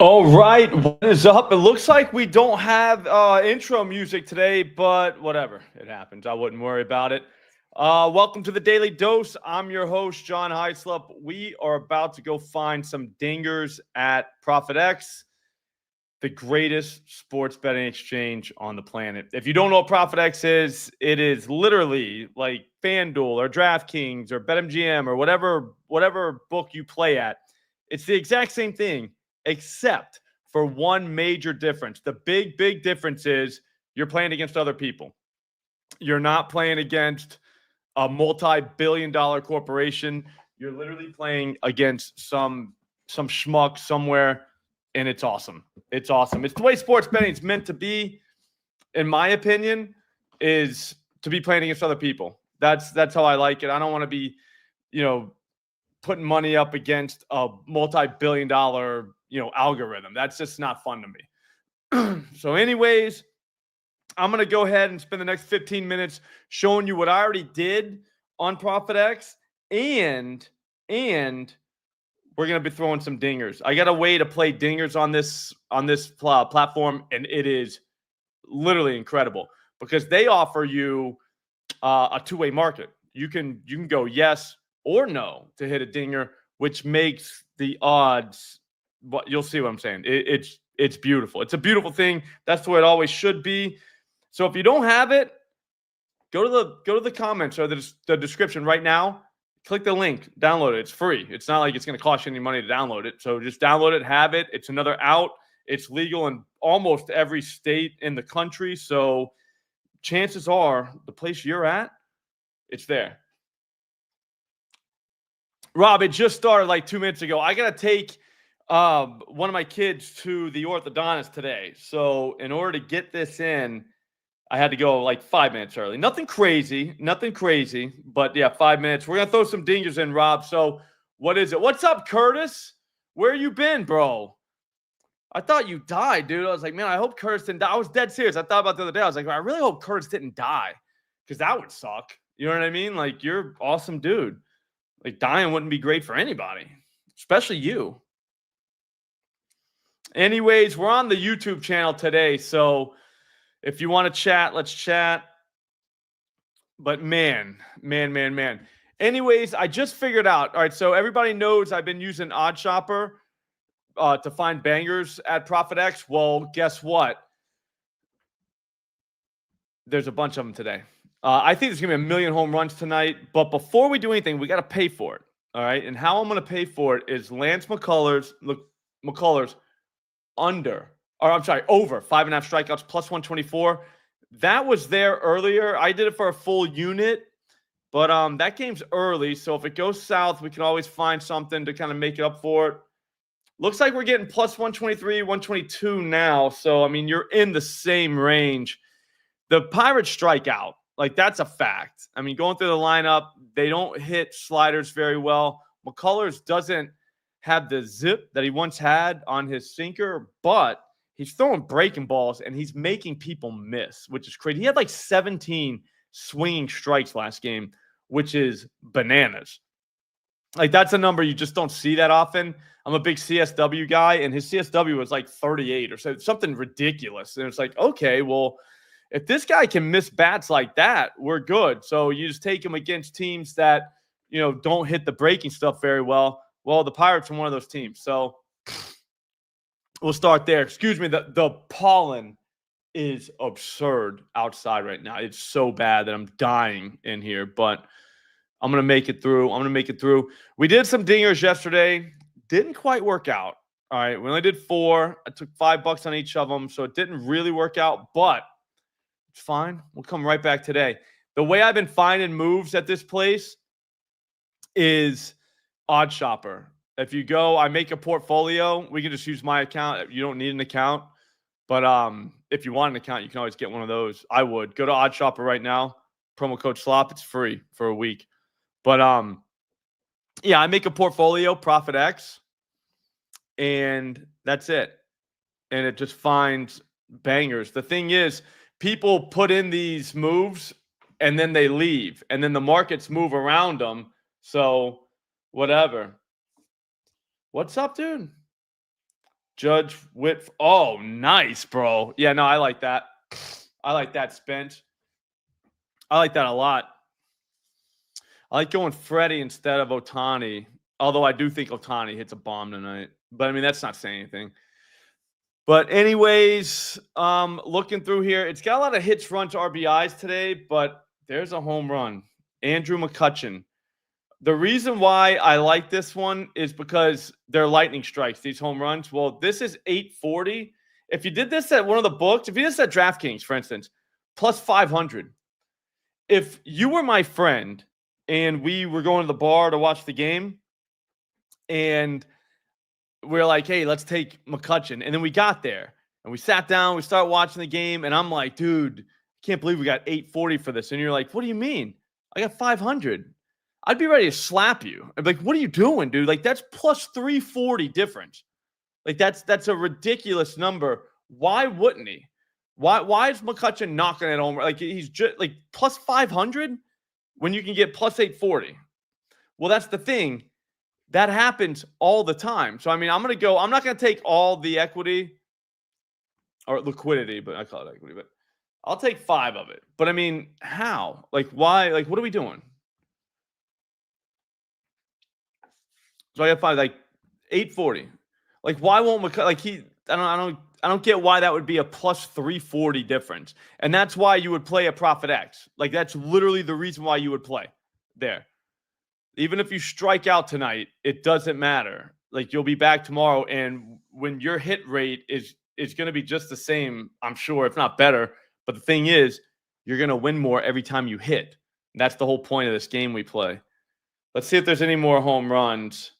All right, what is up? It looks like we don't have intro music today, but whatever. It happens. I wouldn't worry about it. Welcome to the Daily Dose. I'm your host, John Heislop. We are about to go find some dingers at ProphetX, the greatest sports betting exchange on the planet. If you don't know what ProphetX is, it is literally like FanDuel or DraftKings or BetMGM or whatever book you play at. It's the exact same thing, except for one major difference. The big difference is you're playing against other people. You're not playing against a multi-billion-dollar corporation. You're literally playing against some schmuck somewhere, and it's awesome. It's awesome. It's the way sports betting is meant to be, in my opinion, is to be playing against other people. That's how I like it. I don't want to be, putting money up against a multi-billion-dollar, algorithm. That's just not fun to me. So anyways, I'm going to go ahead and spend the next 15 minutes showing you what I already did on ProphetX, and we're going to be throwing some dingers. I got a way to play dingers on this platform, and it is literally incredible because they offer you a two-way market. You can go yes or no to hit a dinger, which makes the odds. But you'll see what I'm saying. It's beautiful. It's a beautiful thing. That's the way it always should be. So if you don't have it, go to the comments or the description right now. Click the link, download it. It's free. It's not like it's going to cost you any money to download it. So just download it, have it. It's another out. It's legal in almost every state in the country. So chances are the place you're at, it's there. Rob, it just started like 2 minutes ago. I got to take one of my kids to the orthodontist today. So in order to get this in, I had to go like 5 minutes early. Nothing crazy, but yeah, 5 minutes. We're going to throw some dingers in, Rob. So what is it? What's up, Curtis? Where you been, bro? I thought you died, dude. I was like, man, I hope Curtis didn't die. I was dead serious. I thought about the other day. I was like, I really hope Curtis didn't die because that would suck. You know what I mean? Like, you're an awesome dude. Like, dying wouldn't be great for anybody, especially you. Anyways, we're on the YouTube channel today, so if you want to chat, let's chat. But man. Anyways, I just figured out. All right, so everybody knows I've been using OddsShopper to find bangers at ProphetX. Well, guess what? There's a bunch of them today. I think there's going to be a million home runs tonight. But before we do anything, we got to pay for it. All right. And how I'm going to pay for it is Lance McCullers over 5.5 strikeouts plus 124. That was there earlier. I did it for a full unit, but that game's early. So if it goes south, we can always find something to kind of make it up for it. Looks like we're getting plus 123, 122 now. So, I mean, you're in the same range. The Pirates strike out. Like, that's a fact. I mean, going through the lineup, they don't hit sliders very well. McCullers doesn't have the zip that he once had on his sinker, but he's throwing breaking balls, and he's making people miss, which is crazy. He had like 17 swinging strikes last game, which is bananas. Like, that's a number you just don't see that often. I'm a big CSW guy, and his CSW was like 38 or so, something ridiculous. And it's like, okay, well, if this guy can miss bats like that, we're good. So you just take him against teams that, don't hit the breaking stuff very well. Well, the Pirates are one of those teams. So we'll start there. Excuse me. The pollen is absurd outside right now. It's so bad that I'm dying in here, but I'm going to make it through. We did some dingers yesterday. Didn't quite work out. All right. We only did 4. I took $5 on each of them. So it didn't really work out, but it's fine. We'll come right back today. The way I've been finding moves at this place is OddsShopper. If you go, I make a portfolio. We can just use my account. You don't need an account. But if you want an account, you can always get one of those. I would. Go to OddsShopper right now. Promo code SLOP. It's free for a week. But yeah, I make a portfolio, ProphetX, and that's it. And it just finds bangers. The thing is, people put in these moves and then they leave, and then the markets move around them. So whatever. What's up, dude? Judge Whit. Oh, nice, bro. Yeah, no, I like that. I like that, Spence. I like that a lot. I like going Freddie instead of Otani. Although I do think Otani hits a bomb tonight. But I mean, that's not saying anything. But anyways, looking through here, it's got a lot of hits, runs, RBIs today, but there's a home run. Andrew McCutchen. The reason why I like this one is because they're lightning strikes, these home runs. Well, this is 840. If you did this at one of the books, if you did this at DraftKings, for instance, plus 500. If you were my friend and we were going to the bar to watch the game and we're like, hey, let's take McCutchen. And then we got there and we sat down, we start watching the game. And I'm like, dude, I can't believe we got 840 for this. And you're like, what do you mean? I got 500. I'd be ready to slap you. I'd be like, what are you doing, dude? Like, that's plus 340 difference. Like, that's a ridiculous number. Why wouldn't he? Why is McCutchen knocking it home? Like, he's just like plus 500 when you can get plus 840. Well, that's the thing. That happens all the time. So, I mean, I'm not going to take all the equity or liquidity, but I call it equity, but I'll take 5 of it. But I mean, how? Like, why? Like, what are we doing? So I got 5, like 840. Like, why won't McCutchen? Like, I don't get why that would be a plus 340 difference. And that's why you would play a ProphetX. Like, that's literally the reason why you would play there. Even if you strike out tonight, it doesn't matter. Like, you'll be back tomorrow, and when your hit rate is going to be just the same, I'm sure, if not better. But the thing is, you're going to win more every time you hit. And that's the whole point of this game we play. Let's see if there's any more home runs.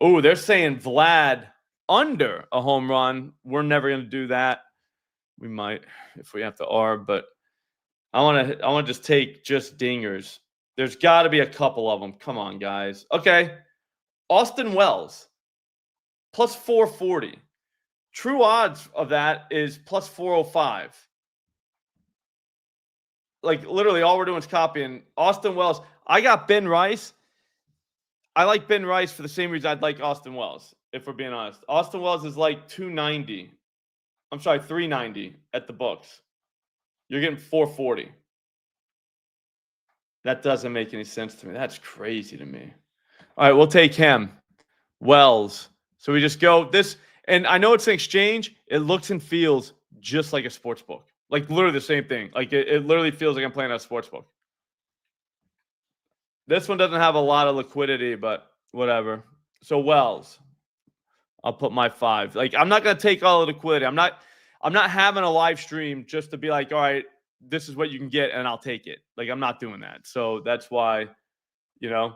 Oh, they're saying Vlad under a home run. We're never going to do that. We might if we have to arb, but I want to just take just dingers. There's got to be a couple of them. Come on, guys. Okay. Austin Wells, plus 440. True odds of that is plus 405. Like, literally all we're doing is copying Austin Wells. I got Ben Rice. I like Ben Rice for the same reason I'd like Austin Wells, if we're being honest. Austin Wells is like 290. I'm sorry, 390 at the books. You're getting 440. That doesn't make any sense to me. That's crazy to me. All right, we'll take him. Wells. So we just go this, and I know it's an exchange. It looks and feels just like a sports book. Like, literally the same thing. Like, it literally feels like I'm playing a sports book. This one doesn't have a lot of liquidity, but whatever. So Wells, I'll put my 5. Like, I'm not going to take all the liquidity. I'm not having a live stream just to be like, all right, this is what you can get and I'll take it. Like, I'm not doing that. So that's why, you know.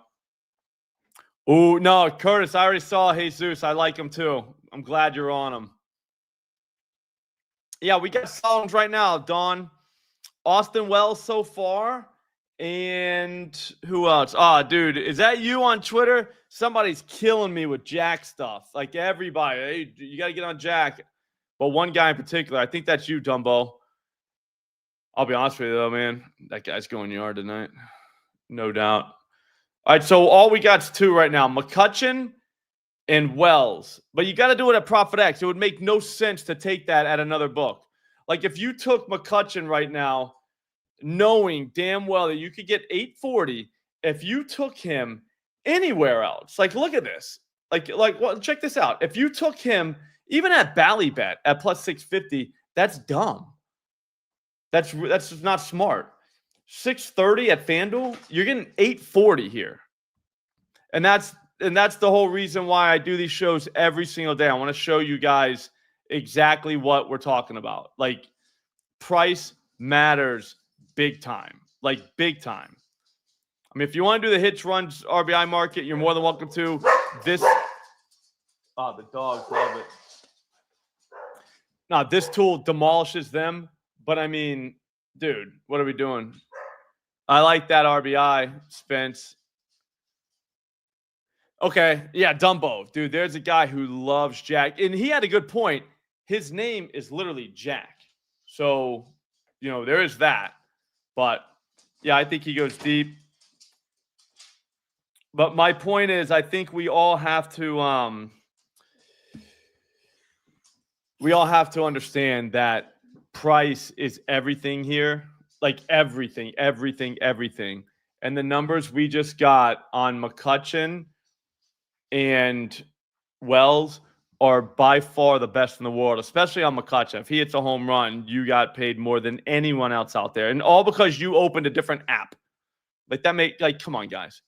Oh, no, Curtis, I already saw Jesus. I like him too. I'm glad you're on him. Yeah, we got songs right now, Dawn. Austin Wells so far. And who else? Dude, is that you on Twitter? Somebody's killing me with Jack stuff. Like, everybody. Hey, you got to get on Jack. But one guy in particular, I think that's you, Dumbo. I'll be honest with you, though, man. That guy's going yard tonight. No doubt. All right, so all we got is 2 right now. McCutchen and Wells. But you got to do it at ProphetX. It would make no sense to take that at another book. Like, if you took McCutchen right now, knowing damn well that you could get 840 if you took him anywhere else. Like, look at this. Like, well, check this out. If you took him even at Ballybet at plus 650, that's dumb. That's just not smart. 630 at FanDuel, you're getting 840 here. And that's the whole reason why I do these shows every single day. I want to show you guys exactly what we're talking about. Like, price matters big time. Like, big time. I mean, if you want to do the hits, runs, RBI market, you're more than welcome to. The dogs love it. Now, this tool demolishes them. But, I mean, dude, what are we doing? I like that RBI, Spence. Okay, yeah, Dumbo. Dude, there's a guy who loves Jack. And he had a good point. His name is literally Jack. So, you know, there is that. But, yeah, I think he goes deep. But my point is, I think we all have to we all have to understand that price is everything here. Like everything. And the numbers we just got on McCutchen and Wells are by far the best in the world, especially on McCutchen. If he hits a home run, you got paid more than anyone else out there. And all because you opened a different app. Come on, guys.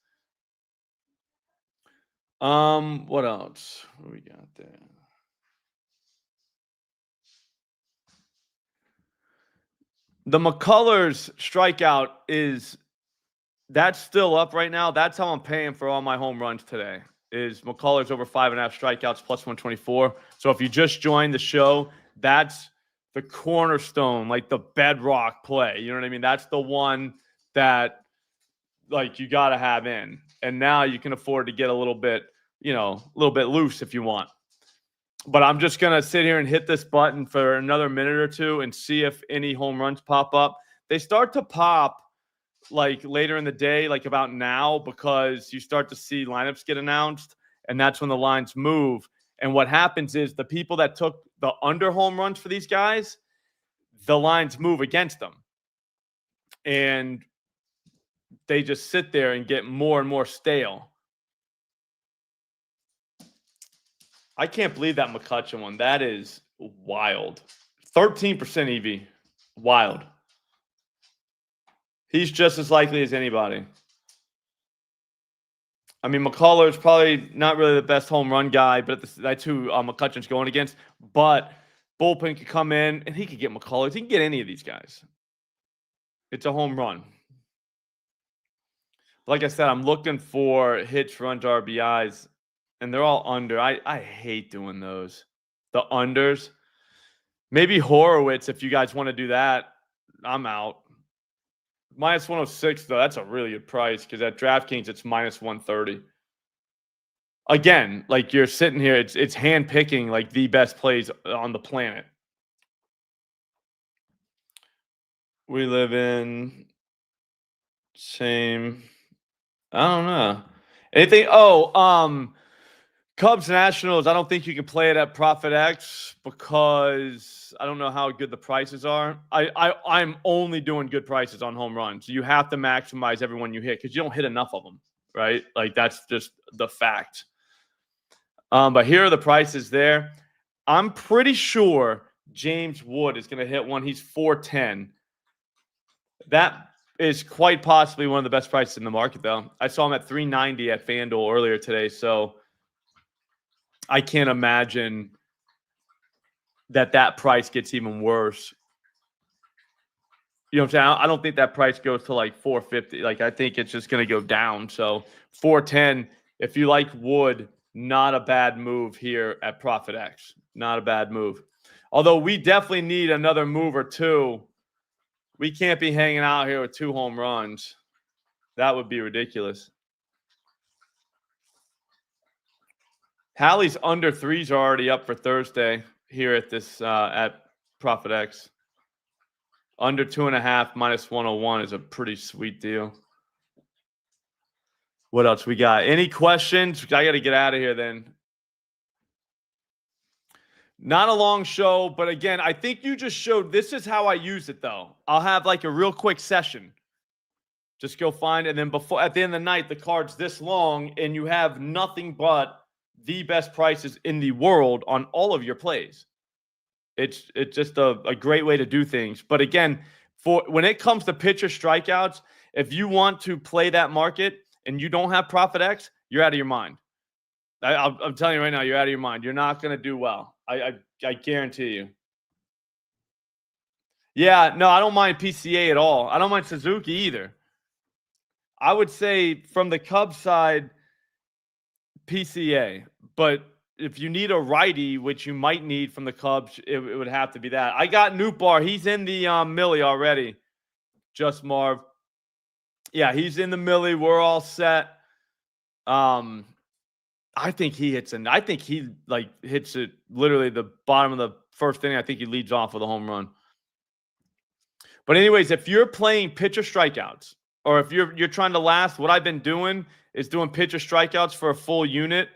What else? What we got there? The McCullers strikeout that's still up right now. That's how I'm paying for all my home runs today. Is McCullers over 5.5 strikeouts plus 124. So if you just joined the show, that's the cornerstone, like the bedrock play. You know what I mean? That's the one that like you got to have in. And now you can afford to get a little bit loose if you want. But I'm just going to sit here and hit this button for another minute or two and see if any home runs pop up. They start to pop like later in the day, like about now, because you start to see lineups get announced, and that's when the lines move. And what happens is the people that took the under home runs for these guys, the lines move against them. And they just sit there and get more and more stale. I can't believe that McCutchen one. That is wild. 13% EV. Wild. He's just as likely as anybody. I mean, McCullough is probably not really the best home run guy, but that's who McCutchen's going against. But bullpen could come in, and he could get McCullough. He can get any of these guys. It's a home run. Like I said, I'm looking for hits, runs, RBIs, and they're all under. I hate doing those. The unders. Maybe Horowitz, if you guys want to do that, I'm out. Minus 106, though, that's a really good price because at DraftKings, it's minus 130. Again, like you're sitting here, it's hand-picking like the best plays on the planet. We live in same. I don't know. Anything? Cubs Nationals. I don't think you can play it at ProphetX because I don't know how good the prices are. I'm only doing good prices on home runs. You have to maximize everyone you hit because you don't hit enough of them, right? Like that's just the fact. But here are the prices there. I'm pretty sure James Wood is going to hit one. He's 410. That is quite possibly one of the best prices in the market, though. I saw him at 390 at FanDuel earlier today, so I can't imagine that price gets even worse. You know what I'm saying? I don't think that price goes to like 450. Like I think it's just going to go down. So 410, if you like Wood, not a bad move here at ProphetX. Not a bad move. Although we definitely need another move or two. We can't be hanging out here with 2 home runs. That would be ridiculous. Hallie's under 3s are already up for Thursday here at this at ProphetX. Under 2.5 minus 101 is a pretty sweet deal. What else we got? Any questions? I got to get out of here then. Not a long show, but again, I think you just showed this is how I use it though. I'll have like a real quick session. Just go find, and then before at the end of the night, the card's this long, and you have nothing but the best prices in the world on all of your plays. It's just a great way to do things. But again, for when it comes to pitcher strikeouts, if you want to play that market and you don't have ProphetX, you're out of your mind. I'm telling you right now, you're out of your mind. You're not going to do well. I guarantee you. Yeah, no, I don't mind PCA at all. I don't mind Suzuki either. I would say from the Cubs side, PCA. But if you need a righty, which you might need from the Cubs, it would have to be that. I got Nootbaar. He's in the Millie already. Just Marv. Yeah, he's in the Millie. We're all set. I think he hits it. I think he hits it literally the bottom of the first inning. I think he leads off with a home run. But anyways, if you're playing pitcher strikeouts, or if you're trying to last, what I've been doing is doing pitcher strikeouts for a full unit.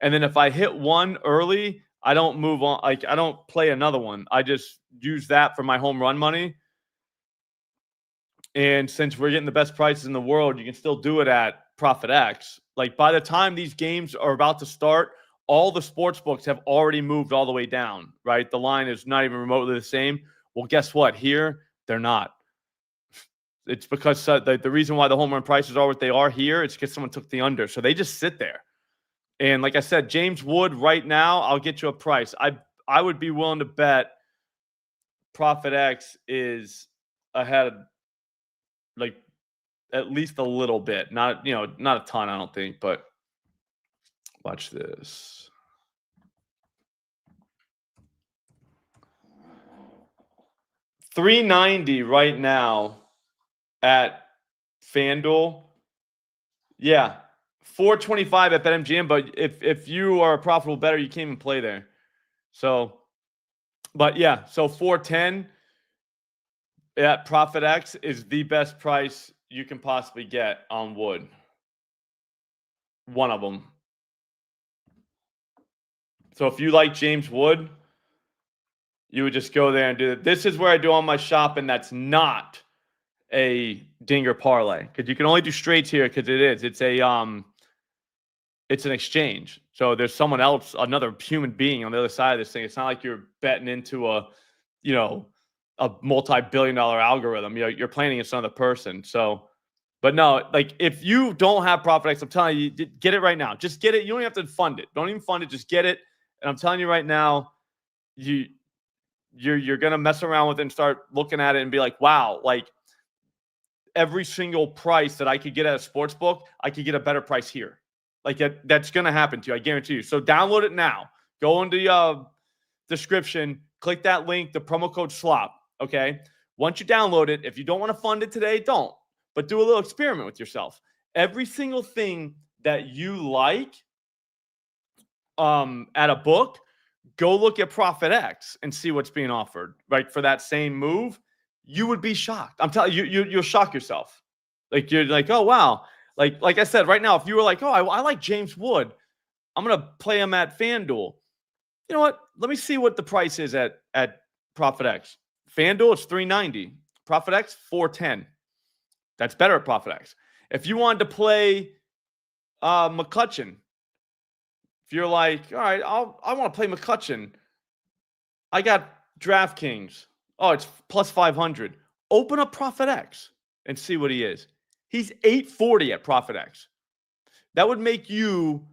And then if I hit one early, I don't move on. Like, I don't play another one. I just use that for my home run money. And since we're getting the best prices in the world, you can still do it at ProphetX. Like, by the time these games are about to start, all the sports books have already moved all the way down, right? The line is not even remotely the same. Well, guess what? Here, they're not. It's because the reason why the home run prices are what they are here, it's because someone took the under. So they just sit there. And like I said, James Wood right now, I'll get you a price. I would be willing to bet ProphetX is ahead, like, at least a little bit. Not a ton, I don't think, but watch this. $390 right now at FanDuel. Yeah. $425 at BetMGM, but if you are a profitable bettor, you can't even play there. So, but yeah, so 410 at ProphetX is the best price you can possibly get on Wood. One of them. So if you like James Wood, you would just go there and do it. This is where I do all my shopping. That's not a dinger parlay, because you can only do straights here because it's an exchange. So there's someone else, another human being on the other side of this thing. It's not like you're betting into a multi-billion-dollar algorithm. You're playing against another person. So, but no, like, if you don't have ProphetX, I'm telling you, get it right now. Just get it. You don't have to fund it. Don't even fund it. Just get it. And I'm telling you right now, you're gonna mess around with it and start looking at it and be like, wow, like, every single price that I could get at a sports book, I could get a better price here. Like, that's going to happen to you. I guarantee you. So download it now. Go into the description, click that link, the promo code SLOP. Okay. Once you download it, if you don't want to fund it today, don't. But do a little experiment with yourself. Every single thing that you like at a book, go look at ProphetX and see what's being offered, right? For that same move, you would be shocked. I'm telling you, you'll shock yourself. Like, you're like, oh, wow. Like I said, right now, if you were like, oh, I like James Wood, I'm going to play him at FanDuel. You know what? Let me see what the price is at ProphetX. FanDuel, it's $390. ProphetX, $410. That's better at ProphetX. If you wanted to play McCutcheon, if you're like, all right, I want to play McCutcheon, I got DraftKings. Oh, it's plus 500. Open up ProphetX and see what he is. He's 840 at ProphetX. That would make you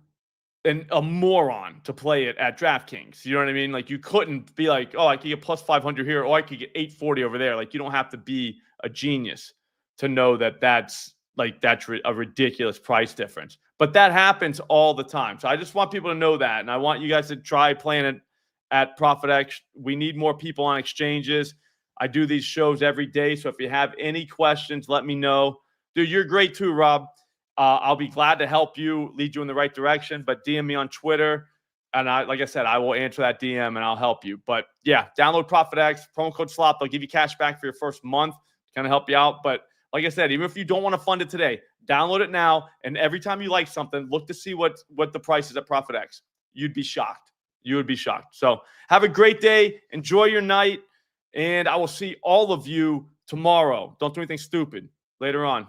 a moron to play it at DraftKings. You know what I mean? Like, you couldn't be like, oh, I could get plus 500 here, or I could get 840 over there. Like, you don't have to be a genius to know that that's a ridiculous price difference. But that happens all the time. So I just want people to know that. And I want you guys to try playing it at ProphetX. We need more people on exchanges. I do these shows every day. So if you have any questions, let me know. Dude, you're great too, Rob. I'll be glad to help you, lead you in the right direction. But DM me on Twitter. And like I said, I will answer that DM and I'll help you. But yeah, download ProphetX, promo code SLOP. They'll give you cash back for your first month to kind of help you out. But like I said, even if you don't want to fund it today, download it now. And every time you like something, look to see what the price is at ProphetX. You'd be shocked. You would be shocked. So have a great day. Enjoy your night. And I will see all of you tomorrow. Don't do anything stupid. Later on.